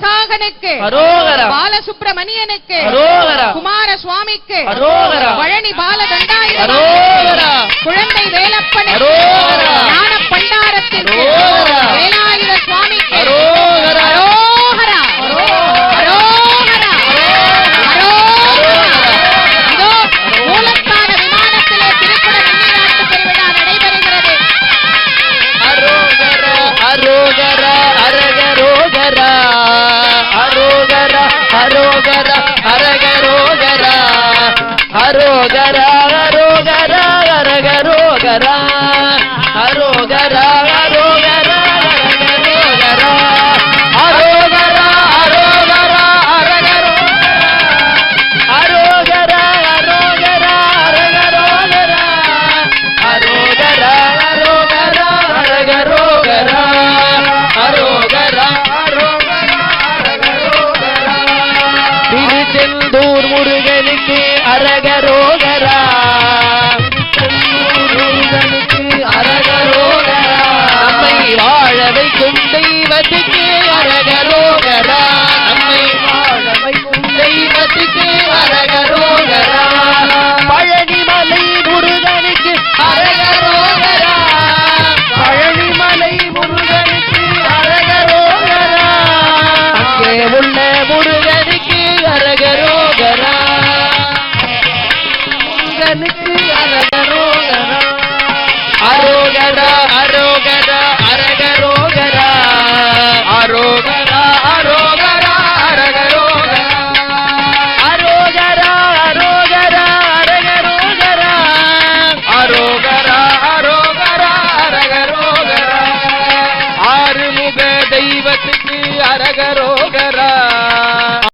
விசாகனுக்கு பாலசுப்பிரமணியனுக்கு குமார சுவாமிக்கு பழனி பாலதண்டாயுதம் குழந்தை வேலப்பனுக்கு ஞான பண்டாரத்திற்கு வேலாயுத சுவாமிக்கு இதோ மூலஸ்தான விமானத்திலே திருக்குட வெண்ணிராட்டு பெருவிழா நடைபெறுகிறது. அரோகரா அரகரோகரா அரோகரா அரோகரா அரகரோகரா அரோகரா அரோகரா அரகரோகரா அரோகரா அரோகரா அரகரோகரா அரோகரா அரோகரா அரகரோகரா அரோகரா அரோகரா அரகரோகரா அரோகரா அரோகரா அரகரோகரா அரோகரா அரோகரா அரகரோகரா திருச்செந்தூர் முருகனுக்கு அரகரோகரா முருகனுக்கு அரகரோகரா நம்மை வாழ வைக்கும் தெய்வத்துக்கு அரகரோகரா நம்மை வாழ வைக்கும் தெய்வத்துக்கு அரகரோகரா பழனிமலை முருகனுக்கு அரகரோகரா பழனிமலை முருகனுக்கு அரகரோகரா அங்கே உள்ள முருகன்